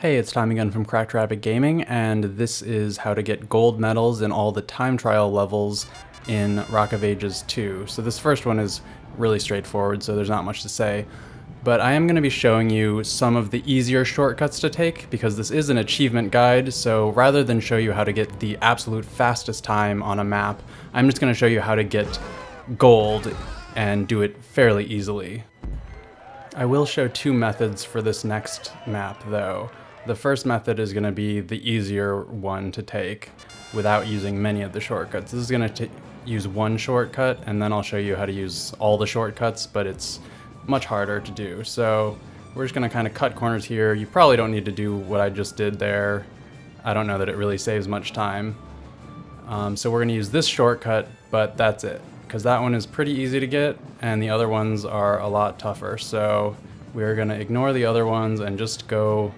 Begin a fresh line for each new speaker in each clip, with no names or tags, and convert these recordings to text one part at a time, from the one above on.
Hey, it's Tom again from Cracked Rabbit Gaming, and this is how to get gold medals in all the time trial levels in Rock of Ages 2. So this first one is really straightforward, so there's not much to say. But I am going to be showing you some of the easier shortcuts to take, because this is an achievement guide, so rather than show you how to get the absolute fastest time on a map, I'm just going to show you how to get gold and do it fairly easily. I will show two methods for this next map, though. The first method is going to be the easier one to take without using many of the shortcuts. This is going to use one shortcut, and then I'll show you how to use all the shortcuts, but it's much harder to do. So we're just going to kind of cut corners here. You probably don't need to do what I just did there. I don't know that it really saves much time. So we're going to use this shortcut, but that's it, because that one is pretty easy to get, and the other ones are a lot tougher. So we're going to ignore the other ones and just go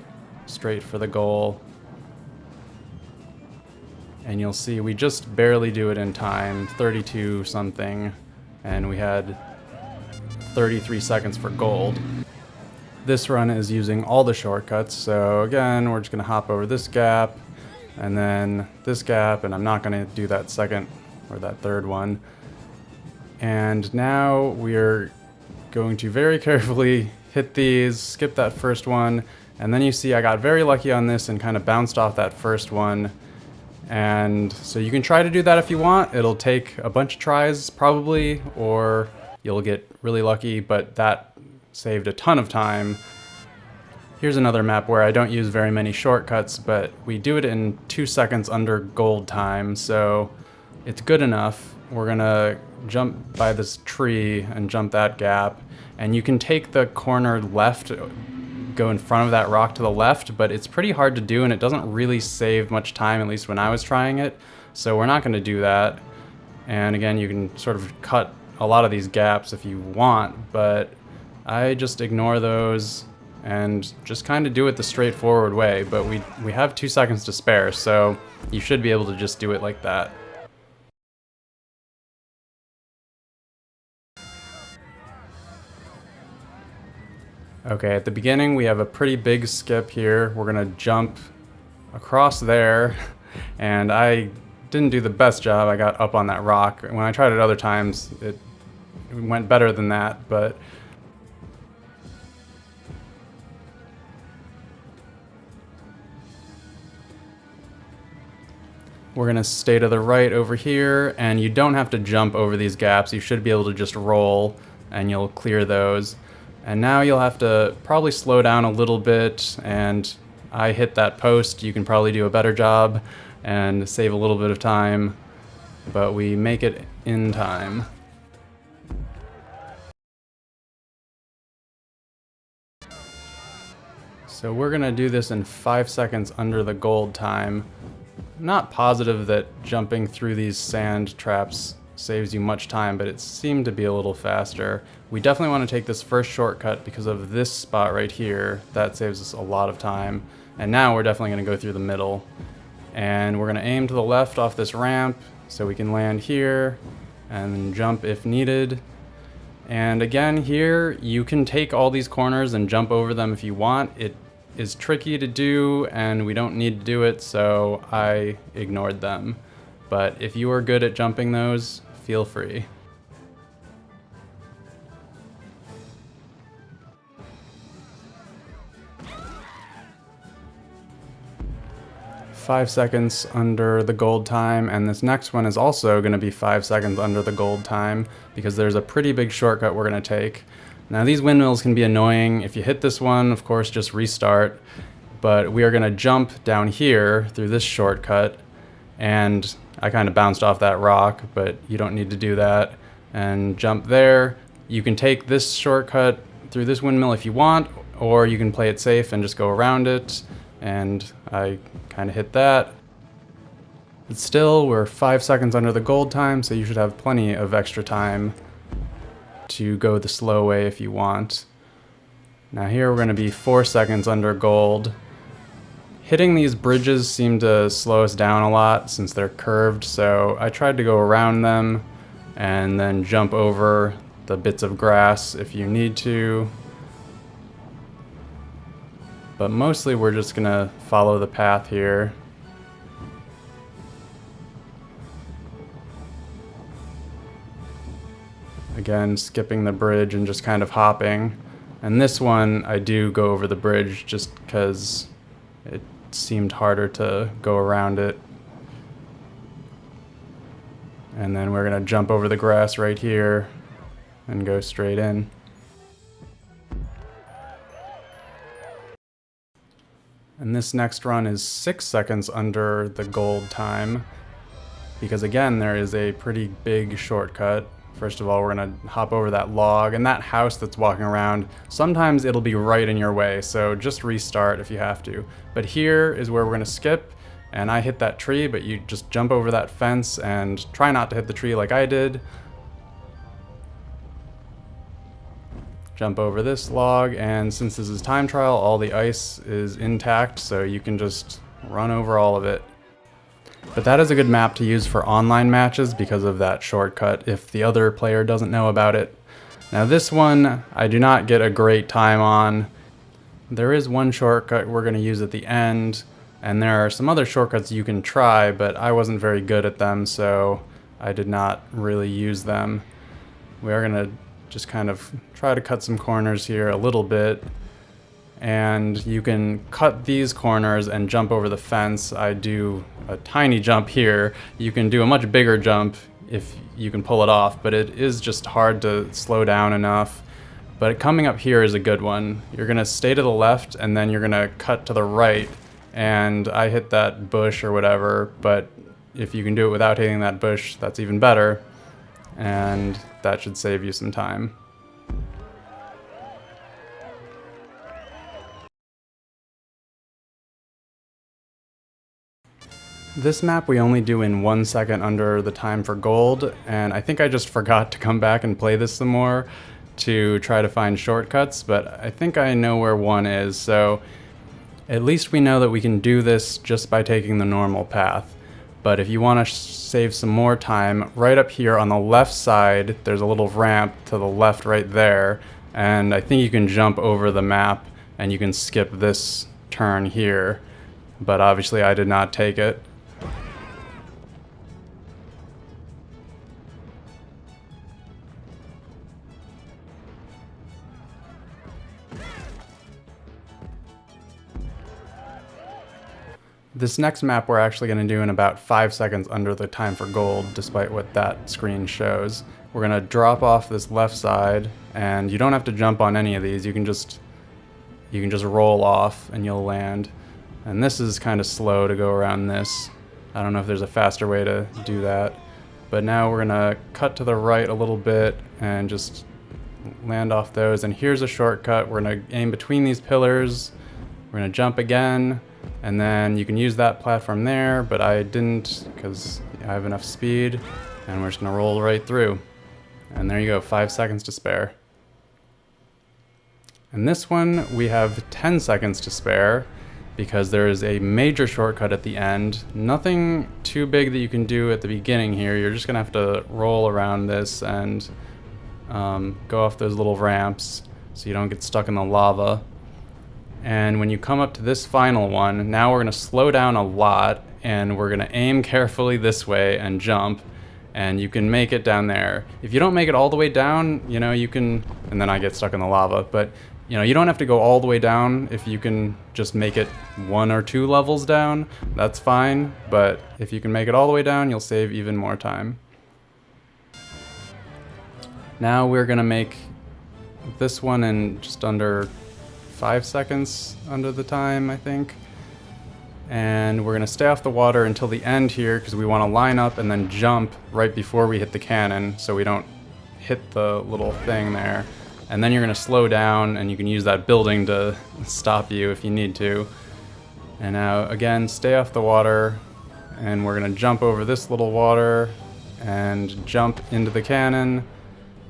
straight for the goal. And you'll see we just barely do it in time, 32 something, and we had 33 seconds for gold. This run is using all the shortcuts, so again, we're just going to hop over this gap, and then this gap, and I'm not going to do that second or that third one. And now we're going to very carefully hit these, skip that first one, and then you see I got very lucky on this and kind of bounced off that first one. And so you can try to do that if you want. It'll take a bunch of tries probably, or you'll get really lucky, but that saved a ton of time. Here's another map where I don't use very many shortcuts, but we do it in 2 seconds under gold time, so it's good enough. We're gonna jump by this tree and jump that gap, and you can take the corner left, go in front of that rock to the left, but it's pretty hard to do and it doesn't really save much time, at least when I was trying it, so we're not going to do that. And again, you can sort of cut a lot of these gaps if you want, but I just ignore those and just kind of do it the straightforward way. But we have 2 seconds to spare, so you should be able to just do it like that. Okay, at the beginning we have a pretty big skip here. We're gonna jump across there, and I didn't do the best job. I got up on that rock. When I tried it other times, it went better than that, but we're gonna stay to the right over here, and you don't have to jump over these gaps. You should be able to just roll, and you'll clear those. And now you'll have to probably slow down a little bit, and I hit that post. You can probably do a better job and save a little bit of time, but we make it in time. So we're gonna do this in 5 seconds under the gold time. I'm not positive that jumping through these sand traps saves you much time, but it seemed to be a little faster. We definitely want to take this first shortcut because of this spot right here. That saves us a lot of time. And now we're definitely going to go through the middle. And we're going to aim to the left off this ramp so we can land here and jump if needed. And again, here you can take all these corners and jump over them if you want. It is tricky to do and we don't need to do it, so I ignored them. But if you are good at jumping those, feel free. Five seconds under the gold time, and this next one is also going to be 5 seconds under the gold time because there's a pretty big shortcut we're going to take. Now these windmills can be annoying. If you hit this one, of course, just restart. But we are going to jump down here through this shortcut, and I kind of bounced off that rock, but you don't need to do that. And jump there. You can take this shortcut through this windmill if you want, or you can play it safe and just go around it. And I kind of hit that. But still, we're 5 seconds under the gold time, so you should have plenty of extra time to go the slow way if you want. Now here we're going to be 4 seconds under gold. Hitting these bridges seem to slow us down a lot since they're curved, so I tried to go around them and then jump over the bits of grass if you need to. but mostly we're just gonna follow the path here. Again, skipping the bridge and just kind of hopping. And this one, I do go over the bridge just because it seemed harder to go around it. And then we're gonna jump over the grass right here and go straight in. And this next run is 6 seconds under the gold time, because again, there is a pretty big shortcut. First of all, we're gonna hop over that log, and that house that's walking around, sometimes it'll be right in your way, so just restart if you have to. But here is where we're gonna skip, and I hit that tree, but you just jump over that fence and try not to hit the tree like I did. Jump over this log, and since this is time trial, all the ice is intact, so you can just run over all of it. But that is a good map to use for online matches because of that shortcut if the other player doesn't know about it. Now this one, I do not get a great time on. There is one shortcut we're going to use at the end, and there are some other shortcuts you can try, but I wasn't very good at them, so I did not really use them. We are going to just kind of try to cut some corners here a little bit. And you can cut these corners and jump over the fence. I do a tiny jump here. You can do a much bigger jump if you can pull it off, but it is just hard to slow down enough. But coming up here is a good one. You're gonna stay to the left and then you're gonna cut to the right. And I hit that bush or whatever, but if you can do it without hitting that bush, that's even better. And that should save you some time. This map we only do in 1 second under the time for gold, and I think I just forgot to come back and play this some more to try to find shortcuts, but I think I know where one is, so at least we know that we can do this just by taking the normal path. But if you want to save some more time, right up here on the left side, there's a little ramp to the left right there, and I think you can jump over the map and you can skip this turn here, but obviously I did not take it. This next map we're actually going to do in about 5 seconds under the time for gold, despite what that screen shows. We're going to drop off this left side, and you don't have to jump on any of these. You can just roll off and you'll land. And this is kind of slow to go around this. I don't know if there's a faster way to do that. But now we're going to cut to the right a little bit and just land off those. And here's a shortcut. We're going to aim between these pillars. We're going to jump again. And then you can use that platform there, but I didn't because I have enough speed, and we're just gonna roll right through. And there you go, 5 seconds to spare. And this one, we have 10 seconds to spare because there is a major shortcut at the end. Nothing too big that you can do at the beginning here. You're just gonna have to roll around this and go off those little ramps so you don't get stuck in the lava. And when you come up to this final one, now we're going to slow down a lot, and we're going to aim carefully this way and jump, and you can make it down there. If you don't make it all the way down, you know, you can, and then I get stuck in the lava, but you know, you don't have to go all the way down. If you can just make it 1 or 2 levels down, that's fine, but if you can make it all the way down, you'll save even more time. Now we're going to make this one in just under 5 seconds under the time, I think. And we're gonna stay off the water until the end here because we wanna line up and then jump right before we hit the cannon so we don't hit the little thing there. And then you're gonna slow down and you can use that building to stop you if you need to. And now again, stay off the water, and we're gonna jump over this little water and jump into the cannon.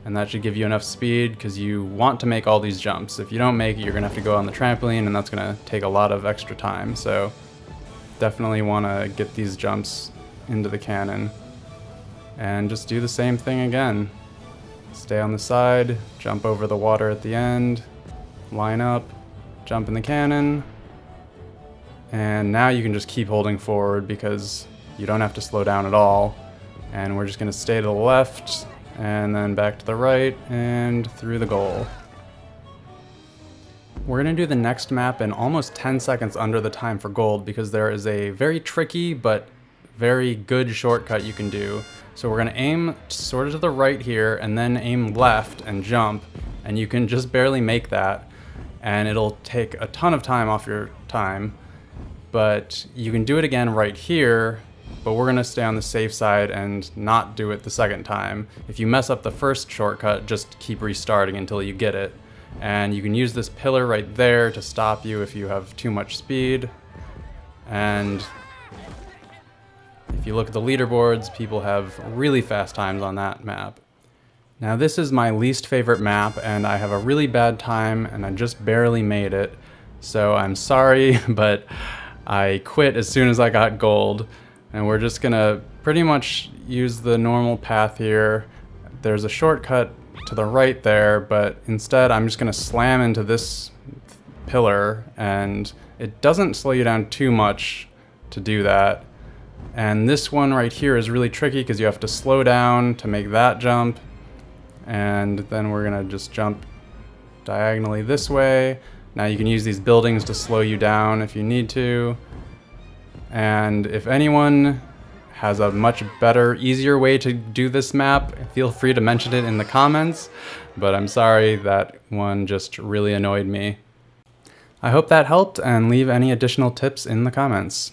And that should give you enough speed because you want to make all these jumps. If you don't make it, you're gonna have to go on the trampoline, and that's gonna take a lot of extra time. So definitely wanna get these jumps into the cannon. And just do the same thing again. Stay on the side, jump over the water at the end, line up, jump in the cannon, And now you can just keep holding forward because you don't have to slow down at all. And we're just gonna stay to the left and then back to the right and through the goal. We're gonna do the next map in almost 10 seconds under the time for gold because there is a very tricky but very good shortcut you can do. So we're gonna aim sort of to the right here and then aim left and jump, and you can just barely make that, and it'll take a ton of time off your time. But you can do it again right here, but we're gonna stay on the safe side and not do it the second time. If you mess up the first shortcut, just keep restarting until you get it. And you can use this pillar right there to stop you if you have too much speed. And if you look at the leaderboards, people have really fast times on that map. Now this is my least favorite map, and I have a really bad time, and I just barely made it. So I'm sorry, but I quit as soon as I got gold. And we're just gonna pretty much use the normal path here. There's a shortcut to the right there, but instead I'm just gonna slam into this pillar, and it doesn't slow you down too much to do that. And this one right here is really tricky because you have to slow down to make that jump. And then we're gonna just jump diagonally this way. Now you can use these buildings to slow you down if you need to. And if anyone has a much better, easier way to do this map, feel free to mention it in the comments. But I'm sorry, that one just really annoyed me. I hope that helped, and leave any additional tips in the comments.